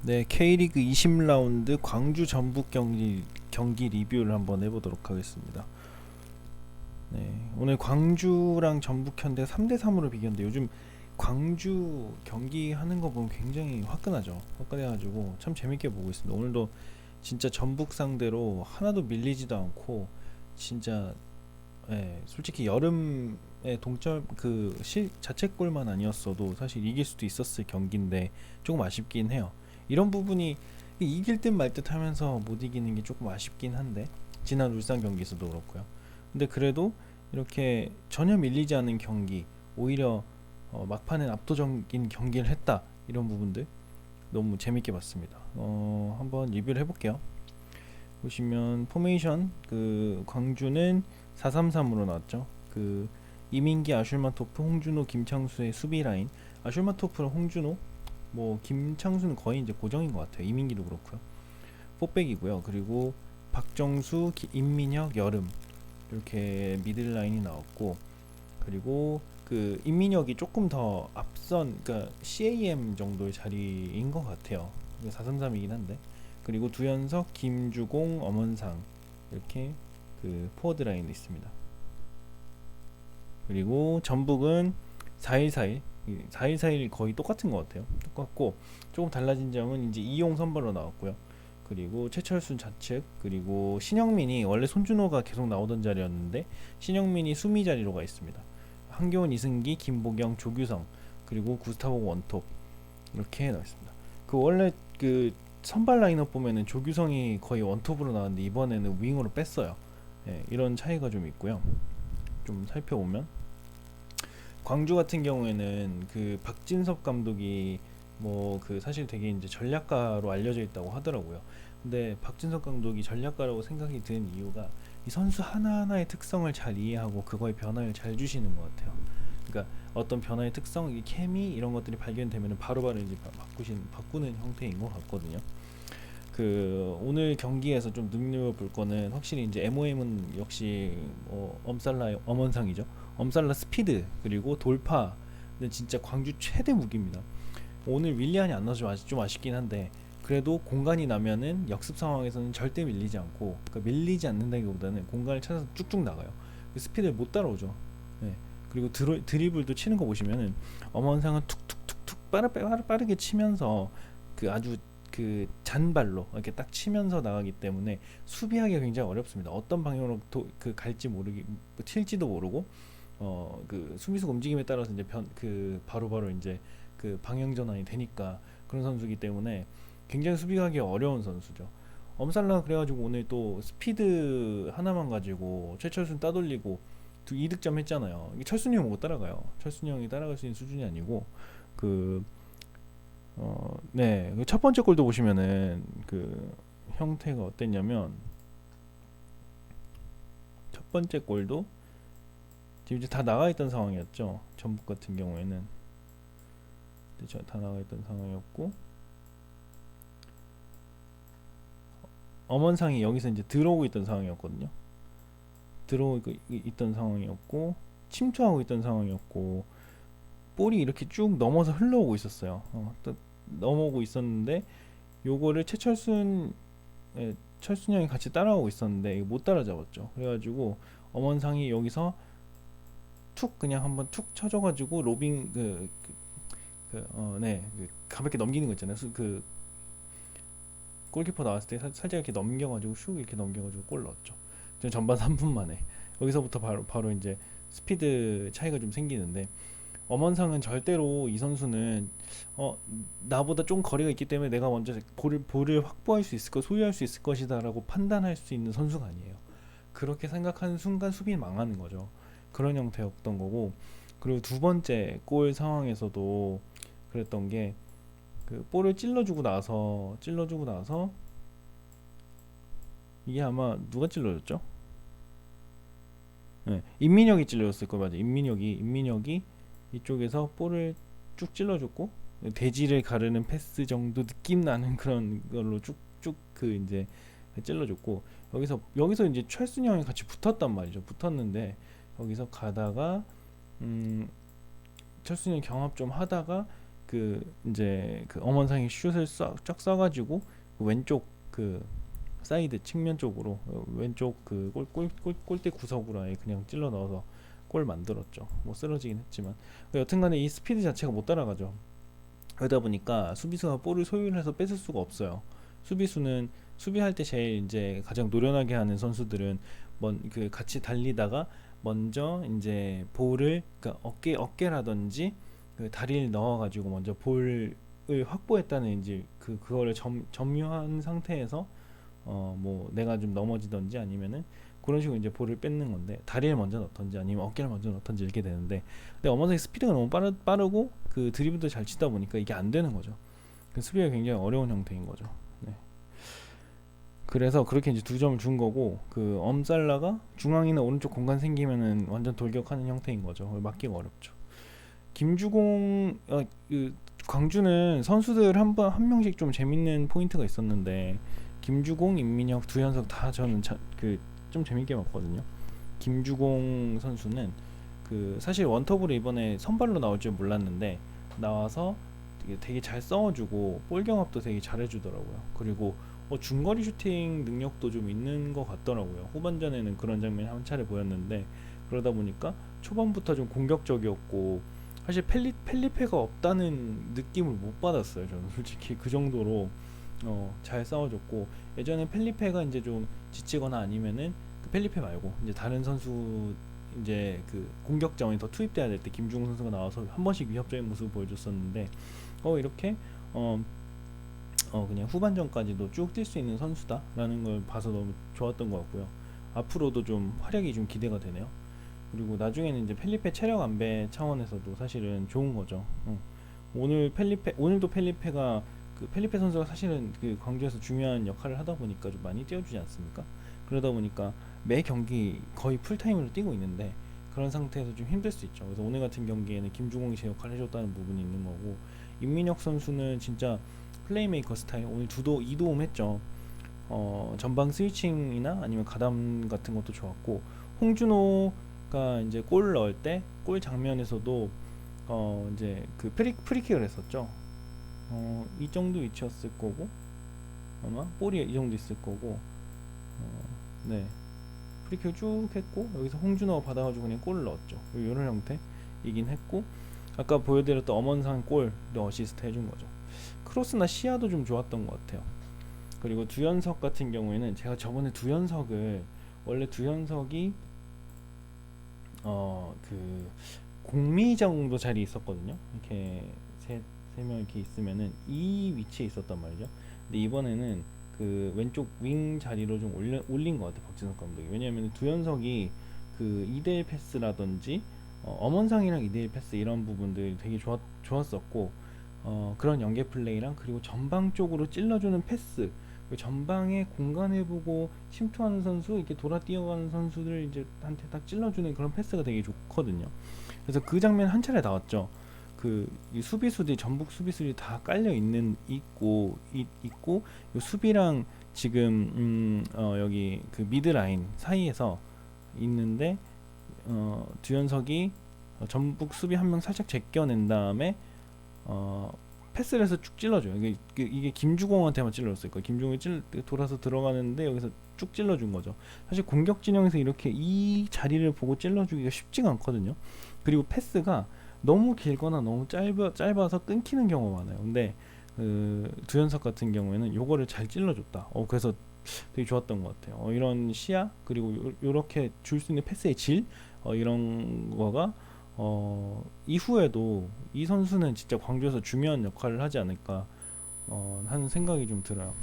네, K리그 20라운드 광주 전북 경기 리뷰를 한번 해보도록 하겠습니다. 네, 오늘 광주랑 전북 현대 3대 3으로 비겼는데 요즘 광주 경기 하는 거 보면 굉장히 화끈하죠. 화끈해가지고 참 재밌게 보고 있습니다. 오늘도 진짜 전북 상대로 하나도 밀리지도 않고 진짜 솔직히 여름에 동점 자책골만 아니었어도 사실 이길 수도 있었을 경기인데 조금 아쉽긴 해요. 이런 부분이 이길 듯 말 듯 하면서 못 이기는 게 조금 아쉽긴 한데 지난 울산 경기에서도 그렇고요. 근데 그래도 이렇게 전혀 밀리지 않은 경기, 오히려 막판엔 압도적인 경기를 했다, 이런 부분들 너무 재밌게 봤습니다. 한번 리뷰를 해볼게요. 보시면 포메이션 광주는 4-3-3으로 나왔죠. 이민기, 아슐마토프, 홍준호, 김창수의 수비 라인. 아슐마토프랑 홍준호, 뭐 김창수는 거의 이제 고정인 것 같아요. 이민기도 그렇고요. 포백이고요. 그리고 박정수, 임민혁, 여름, 이렇게 미들 라인이 나왔고, 그리고 임민혁이 조금 더 앞선, 그러니까 CAM 정도의 자리인 것 같아요. 4-3-3이긴 한데. 그리고 두현석, 김주공, 엄원상, 이렇게 포워드 라인이 있습니다. 그리고 전북은 4-1-4-1 거의 똑같은 것 같아요. 똑같고 조금 달라진 점은 이제 이용 선발로 나왔고요. 그리고 최철순 좌측, 그리고 신영민이 원래 손준호가 계속 나오던 자리였는데 신영민이 수미 자리로 가 있습니다. 한교원, 이승기, 김보경, 조규성, 그리고 구스타보 원톱, 이렇게 나왔습니다. 원래 선발 라인업 보면은 조규성이 거의 원톱으로 나왔는데 이번에는 윙으로 뺐어요. 이런 차이가 좀 있고요. 좀 살펴보면 광주 같은 경우에는 박진섭 감독이 사실 되게 이제 전략가로 알려져 있다고 하더라고요. 근데 박진섭 감독이 전략가라고 생각이 든 이유가 이 선수 하나하나의 특성을 잘 이해하고 그거의 변화를 잘 주시는 것 같아요. 그러니까 어떤 변화의 특성, 이 케미, 이런 것들이 발견되면 바로바로 이제 바꾸는 형태인 것 같거든요. 오늘 경기에서 좀 눈여볼 거는 확실히 이제 MOM은 역시 엄살라 엄원상이죠. 엄살라 스피드, 그리고 돌파는 진짜 광주 최대 무기입니다. 오늘 윌리안이 안 나서 좀 아쉽긴 한데 그래도 공간이 나면은 역습 상황에서는 절대 밀리지 않고, 그러니까 밀리지 않는다기보다는 공간을 찾아서 쭉쭉 나가요. 스피드를 못 따라오죠. 네. 그리고 드리블도 치는 거 보시면은 엄원상은 툭툭툭툭 빠르게 치면서 아주 잔발로 이렇게 딱 치면서 나가기 때문에 수비하기가 굉장히 어렵습니다. 어떤 방향으로 갈지 모르기, 튈지도 모르고 수비수 움직임에 따라서 이제 바로바로 이제 방향 전환이 되니까 그런 선수이기 때문에 굉장히 수비하기 어려운 선수죠. 엄살라 그래가지고 오늘 또 스피드 하나만 가지고 최철순 따돌리고 2득점 했잖아요. 이게 철순이 형 못 따라가요. 철순이 형이 따라갈 수 있는 수준이 아니고 네, 첫 번째 골도 보시면은 형태가 어땠냐면, 첫 번째 골도 지금 이제 다 나가 있던 상황이었죠. 전북 같은 경우에는 다 나가 있던 상황이었고, 엄원상이 여기서 이제 들어오고 있던 상황이었거든요. 들어오고 있던 상황이었고, 침투하고 있던 상황이었고, 볼이 이렇게 쭉 넘어서 흘러오고 있었어요. 넘어오고 있었는데 요거를 철순 형이 같이 따라오고 있었는데 못 따라잡았죠. 그래가지고 엄원상이 여기서 툭 그냥 한번 툭 쳐줘가지고 로빙 가볍게 넘기는 거 있잖아요. 골키퍼 나왔을 때 살짝 이렇게 넘겨가지고 슉 이렇게 넘겨가지고 골 넣었죠. 전반 3분 만에. 여기서부터 바로 이제 스피드 차이가 좀 생기는데, 엄원상은 절대로 이 선수는 나보다 좀 거리가 있기 때문에 내가 먼저 볼을 확보할 수 있을 것, 소유할 수 있을 것이다라고 판단할 수 있는 선수가 아니에요. 그렇게 생각하는 순간 수비는 망하는 거죠. 그런 형태였던 거고, 그리고 두 번째 골 상황에서도 그랬던 게 볼을 찔러주고 나서 이게 아마 누가 찔러줬죠? 네, 임민혁이 찔러줬을 거예요. 맞아, 임민혁이 이쪽에서 볼을 쭉 찔러줬고, 대지를 가르는 패스 정도 느낌 나는 그런 걸로 쭉쭉 이제 찔러줬고, 여기서 이제 철순이 형이 같이 붙었단 말이죠. 붙었는데 여기서 가다가 철순이 형이 경합 좀 하다가 그 이제 그 엄원상이 슛을 쫙 쏴가지고 그 왼쪽 그 사이드 측면 쪽으로 왼쪽 그 골대 구석으로 아예 그냥 찔러 넣어서 골 만들었죠. 뭐 쓰러지긴 했지만 여튼간에 이 스피드 자체가 못 따라가죠. 그러다 보니까 수비수가 볼을 소유해서 뺏을 수가 없어요. 수비수는 수비할 때 제일 이제 가장 노련하게 하는 선수들은 그 같이 달리다가 먼저 이제 볼을 그러니까 어깨라든지 그 다리를 넣어가지고 먼저 볼을 확보했다는 이제 그거를 점유한 상태에서 뭐 내가 좀 넘어지던지 아니면은 그런 식으로 이제 볼을 뺏는 건데 다리를 먼저 넣던지 아니면 어깨를 먼저 넣던지 이렇게 되는데 근데 엄원상의 스피드가 너무 빠르고 그 드리블도 잘 치다 보니까 이게 안 되는 거죠. 그 수비가 굉장히 어려운 형태인 거죠. 네. 그래서 그렇게 이제 2점을 준 거고 그 엄살라가 중앙이나 오른쪽 공간 생기면은 완전 돌격하는 형태인 거죠. 막기가 어렵죠. 김주공 그 광주는 선수들 한 명씩 좀 재밌는 포인트가 있었는데 김주공, 임민혁, 두현석 다 저는 좀 재밌게 봤거든요. 김주공 선수는 그 사실 원톱으로 이번에 선발로 나올 줄 몰랐는데 나와서 되게 잘 싸워주고 볼 경합도 되게 잘해주더라고요. 그리고 중거리 슈팅 능력도 좀 있는 것 같더라고요. 후반전에는 그런 장면이 한 차례 보였는데 그러다 보니까 초반부터 좀 공격적이었고 사실 펠리페가 없다는 느낌을 못 받았어요. 저는 솔직히 그 정도로 잘 싸워줬고 예전에 펠리페가 이제 좀 지치거나 아니면은 그 펠리페 말고 이제 다른 선수 이제 그 공격 자원이 더 투입돼야 될 때 김중훈 선수가 나와서 한 번씩 위협적인 모습을 보여줬었는데 이렇게 그냥 후반전까지도 쭉 뛸 수 있는 선수다라는 걸 봐서 너무 좋았던 것 같고요. 앞으로도 좀 활약이 좀 기대가 되네요. 그리고 나중에는 이제 펠리페 체력 안배 차원에서도 사실은 좋은 거죠. 오늘도 펠리페가 그 펠리페 선수가 사실은 그 광주에서 중요한 역할을 하다 보니까 좀 많이 뛰어주지 않습니까? 그러다 보니까 매 경기 거의 풀타임으로 뛰고 있는데 그런 상태에서 좀 힘들 수 있죠. 그래서 오늘 같은 경기에는 김주공이 제 역할을 해줬다는 부분이 있는 거고 임민혁 선수는 진짜 플레이메이커 스타일 오늘 2도움 했죠. 전방 스위칭이나 아니면 가담 같은 것도 좋았고 홍준호가 이제 골 넣을 때 골 장면에서도 이제 그 프리킥을 했었죠. 이 정도 위치였을 거고 아마 볼이 이 정도 있을 거고 네 프리킥을 쭉 했고 여기서 홍준호가 받아가지고 그냥 골을 넣었죠. 이런 형태이긴 했고 아까 보여드렸던 엄원상 골도 어시스트 해준 거죠. 크로스나 시야도 좀 좋았던 것 같아요. 그리고 두현석 같은 경우에는 제가 저번에 원래 두현석이 그 공미 정도 자리에 있었거든요. 이렇게 세 명 이렇게 있으면은 이 위치에 있었단 말이죠. 근데 이번에는 그 왼쪽 윙 자리로 좀 올린 것 같아요, 박진석 감독이. 왜냐하면 두현석이 그 2대1 패스라든지 엄원상이랑 2대1 패스 이런 부분들이 되게 좋았었고 그런 연계 플레이랑 그리고 전방 쪽으로 찔러주는 패스 전방에 공간을 보고 침투하는 선수 이렇게 돌아 뛰어가는 선수들 이제 한테 딱 찔러주는 그런 패스가 되게 좋거든요. 그래서 그 장면 한 차례 나왔죠. 이 수비수들이 전북 수비수들이 다 깔려 있고 이 수비랑 지금 여기 그 미드 라인 사이에서 있는데 두현석이 전북 수비 한 명 살짝 제껴낸 다음에 패스를 해서 쭉 찔러줘요. 이게 김주공한테만 찔렀을 거예요. 김주공이 돌아서 들어가는데 여기서 쭉 찔러준 거죠. 사실 공격 진영에서 이렇게 이 자리를 보고 찔러주기가 쉽지가 않거든요. 그리고 패스가 너무 길거나 너무 짧아서 끊기는 경우가 많아요. 근데 두현석 같은 경우에는 요거를 잘 찔러줬다. 그래서 되게 좋았던 것 같아요. 이런 시야 그리고 요렇게 줄 수 있는 패스의 질 이런 거가 이후에도 이 선수는 진짜 광주에서 중요한 역할을 하지 않을까 하는 생각이 좀 들어요.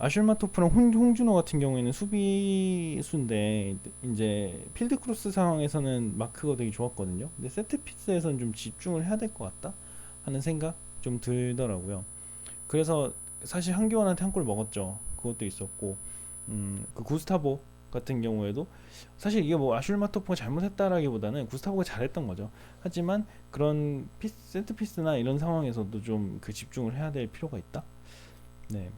아슐마토프랑 홍준호 같은 경우에는 수비수인데 이제 필드 크로스 상황에서는 마크가 되게 좋았거든요. 근데 세트 피스에서는 좀 집중을 해야 될 것 같다 하는 생각 좀 들더라고요. 그래서 사실 한교원한테 한 골 먹었죠. 그것도 있었고 그 구스타보 같은 경우에도 사실 이게 뭐 아슐마토프가 잘못했다라기보다는 구스타보가 잘했던 거죠. 하지만 그런 세트 피스나 이런 상황에서도 좀 그 집중을 해야 될 필요가 있다. 네.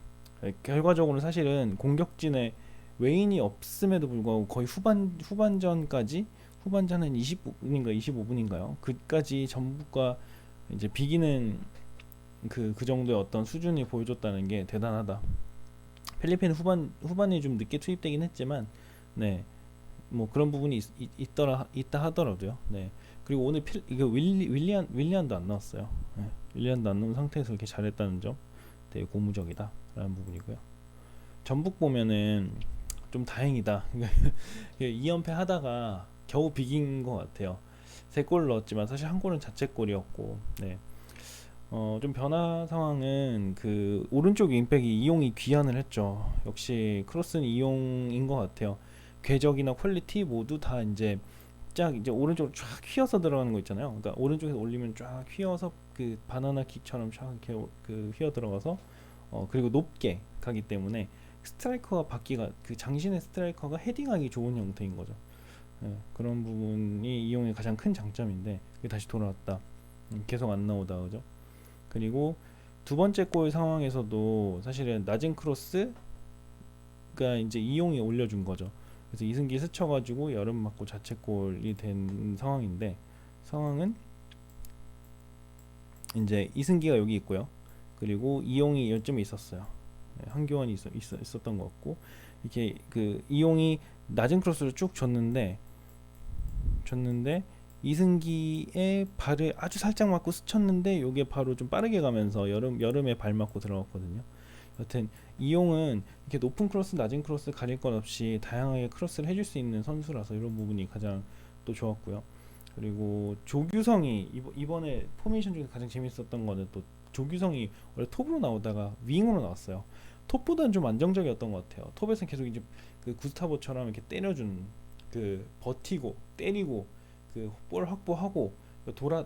결과적으로 사실은 공격진에 외인이 없음에도 불구하고 거의 후반전까지 후반전은 20분인가 25분인가요? 그까지 전북과 이제 비기는 그 정도의 어떤 수준이 보여줬다는 게 대단하다. 필리핀 후반에 좀 늦게 투입되긴 했지만, 네, 뭐 그런 부분이 있다 하더라도요. 네. 그리고 오늘 이거 윌리안도 안 나왔어요. 네. 윌리안도 안 나온 상태에서 이렇게 잘했다는 점 되게 고무적이다라는 부분이고요. 전북 보면은 좀 다행이다. 2연패 하다가 겨우 비긴 것 같아요. 3골 넣었지만 사실 한 골은 자책골이었고, 네. 좀 변화 상황은 그 오른쪽 윙백이 이용이 귀환을 했죠. 역시 크로스는 이용인 것 같아요. 궤적이나 퀄리티 모두 다 이제 이제 오른쪽으로 쫙 휘어서 들어가는 거 있잖아요. 그러니까 오른쪽에서 올리면 쫙 휘어서 그 바나나 킥처럼 쫙 이렇게 그 휘어 들어가서 그리고 높게 가기 때문에 스트라이커가 받기가 그 장신의 스트라이커가 헤딩하기 좋은 형태인 거죠. 네, 그런 부분이 이용의 가장 큰 장점인데 그게 다시 돌아왔다. 계속 안 나오다 그죠? 그리고 두 번째 골 상황에서도 사실은 낮은 크로스가 이제 이용이 올려준 거죠. 그래서 이승기 스쳐가지고 여름 맞고 자책골이 된 상황인데 상황은 이제 이승기가 여기 있고요. 그리고 이용이 요점에 있었어요. 네, 한교환이 있었던 것 같고 이렇게 그 이용이 낮은 크로스를 쭉 줬는데 이승기의 발을 아주 살짝 맞고 스쳤는데 요게 바로 좀 빠르게 가면서 여름에 발 맞고 들어갔거든요. 여튼 이용은 이렇게 높은 크로스, 낮은 크로스 가릴 것 없이 다양하게 크로스를 해줄 수 있는 선수라서 이런 부분이 가장 또 좋았고요. 그리고 조규성이 이번에 포메이션 중에 가장 재밌었던 거는 또 조규성이 원래 톱으로 나오다가 윙으로 나왔어요. 톱보다는 좀 안정적이었던 것 같아요. 톱에서 계속 이제 그 구스타보처럼 이렇게 때려준 그 버티고 때리고 그 볼 확보하고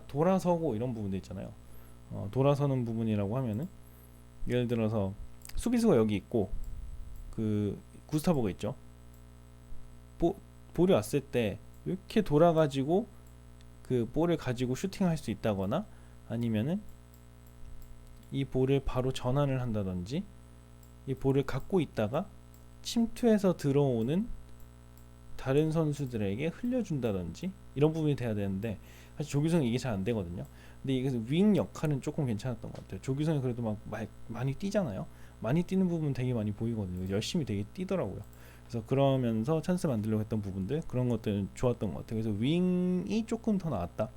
돌아서고 이런 부분들 있잖아요. 돌아서는 부분이라고 하면은 예를 들어서 수비수가 여기 있고 그 구스타보가 있죠. 볼이 왔을 때 이렇게 돌아가지고 그 볼을 가지고 슈팅할 수 있다거나 아니면은 이 볼을 바로 전환을 한다든지 이 볼을 갖고 있다가 침투해서 들어오는 다른 선수들에게 흘려준다든지 이런 부분이 돼야 되는데 사실 조규성이 이게 잘 안 되거든요. 근데 이게 윙 역할은 조금 괜찮았던 것 같아요. 조규성이 그래도 막 많이 뛰잖아요. 많이 뛰는 부분 되게 많이 보이거든요. 열심히 되게 뛰더라고요. 그래서 그러면서 찬스 만들려고 했던 부분들 그런 것들은 좋았던 것 같아요. 그래서 윙이 조금 더 나았다.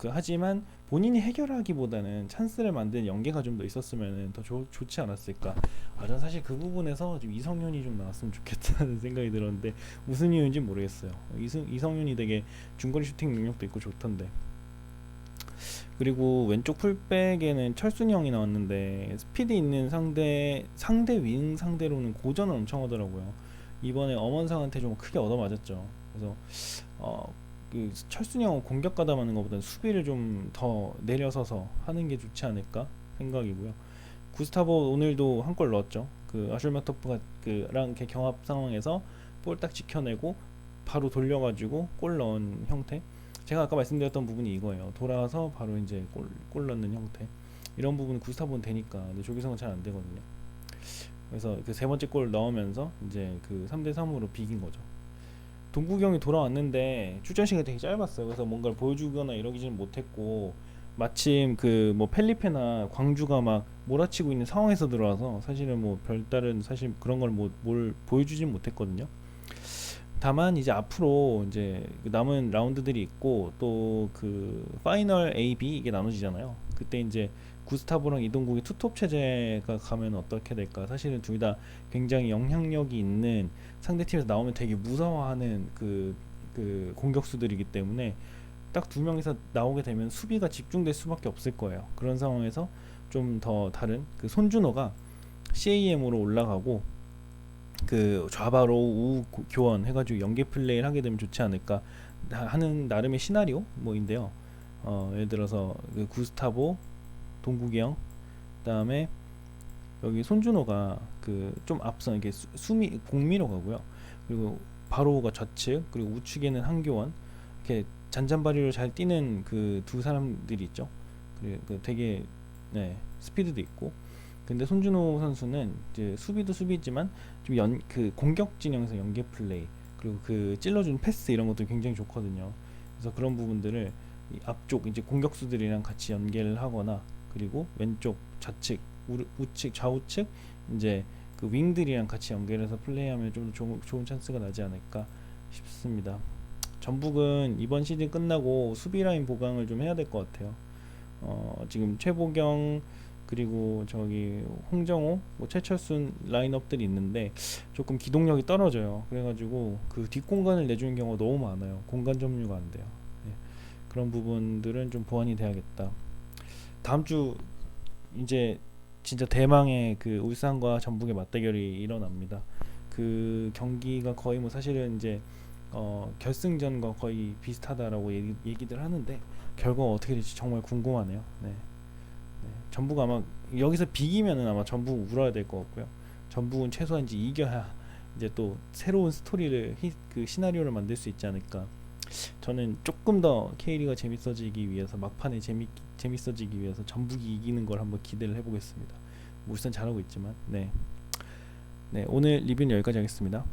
하지만 본인이 해결하기보다는 찬스를 만드는 연계가 좀 더 있었으면 더 좋지 않았을까. 저는 사실 그 부분에서 좀 이성윤이 좀 나왔으면 좋겠다는 생각이 들었는데 무슨 이유인지 모르겠어요. 이성윤이 되게 중거리 슈팅 능력도 있고 좋던데. 그리고 왼쪽 풀백에는 철순이 형이 나왔는데 스피드 있는 상대 윙 상대로는 고전을 엄청 하더라고요. 이번에 엄원상한테 좀 크게 얻어맞았죠. 그래서 그 철순이 형은 공격 가담하는 것보다는 수비를 좀 더 내려서서 하는 게 좋지 않을까 생각이고요. 구스타보 오늘도 한 골 넣었죠. 그 아슐마토프가 그랑 이렇게 경합 상황에서 볼 딱 지켜내고 바로 돌려가지고 골 넣은 형태. 제가 아까 말씀드렸던 부분이 이거예요. 돌아와서 바로 이제 골 넣는 형태. 이런 부분은 구스타보는 되니까 근데 조기성은 잘 안 되거든요. 그래서 그 세 번째 골 넣으면서 이제 그 3대3으로 비긴 거죠. 동국이 돌아왔는데 출전 시간이 되게 짧았어요. 그래서 뭔가를 보여주거나 이러지는 못했고 마침 그 뭐 펠리페나 광주가 막 몰아치고 있는 상황에서 들어와서 사실은 뭐 별다른 사실 그런 걸 뭘 보여주진 못했거든요. 다만 이제 앞으로 이제 남은 라운드들이 있고 또 그 파이널 A, B 이게 나눠지잖아요. 그때 이제 구스타보랑 이동국이 투톱 체제가 가면 어떻게 될까? 사실은 둘 다 굉장히 영향력이 있는 상대팀에서 나오면 되게 무서워하는 그 공격수들이기 때문에 딱 두 명이서 나오게 되면 수비가 집중될 수밖에 없을 거예요. 그런 상황에서 좀 더 다른 그 손준호가 CAM으로 올라가고 그 좌바로 우 교원 해가지고 연계 플레이를 하게 되면 좋지 않을까 하는 나름의 시나리오 뭐인데요. 예를 들어서 그 구스타보, 동국이 형, 그다음에 여기 손준호가 그 좀 앞서 이게 수미 공미로 가고요. 그리고 바로가 좌측 그리고 우측에는 한교원 이렇게 잔잔바리로 잘 뛰는 그 두 사람들이 있죠. 그리고 되게 네, 스피드도 있고. 근데 손준호 선수는 이제 수비도 수비지만 좀 그 공격 진영에서 연계 플레이 그리고 그 찔러주는 패스 이런 것도 굉장히 좋거든요. 그래서 그런 부분들을 이 앞쪽 이제 공격수들이랑 같이 연계를 하거나, 그리고 왼쪽 좌측, 우측, 좌우측 이제 그 윙들이랑 같이 연결해서 플레이하면 좀 더 좋은 찬스가 나지 않을까 싶습니다. 전북은 이번 시즌 끝나고 수비 라인 보강을 좀 해야 될 것 같아요. 지금 최보경 그리고 저기 홍정호, 뭐 최철순 라인업들이 있는데 조금 기동력이 떨어져요. 그래가지고 그 뒷공간을 내주는 경우가 너무 많아요. 공간 점유가 안 돼요. 예, 그런 부분들은 좀 보완이 돼야겠다. 다음 주 이제 진짜 대망의 그 울산과 전북의 맞대결이 일어납니다. 그 경기가 거의 뭐 사실은 이제 결승전과 거의 비슷하다라고 얘기들 하는데 결과가 어떻게 될지 정말 궁금하네요. 네. 네. 전북 아마 여기서 비기면은 아마 전북 울어야 될 것 같고요. 전북은 최소한 이제 이겨야 이제 또 새로운 스토리를 그 시나리오를 만들 수 있지 않을까. 저는 조금 더 K리그가 재밌어지기 위해서, 막판에 재밌어지기 위해서 전북이 이기는 걸 한번 기대를 해보겠습니다. 울산 잘하고 있지만. 네. 네, 오늘 리뷰는 여기까지 하겠습니다.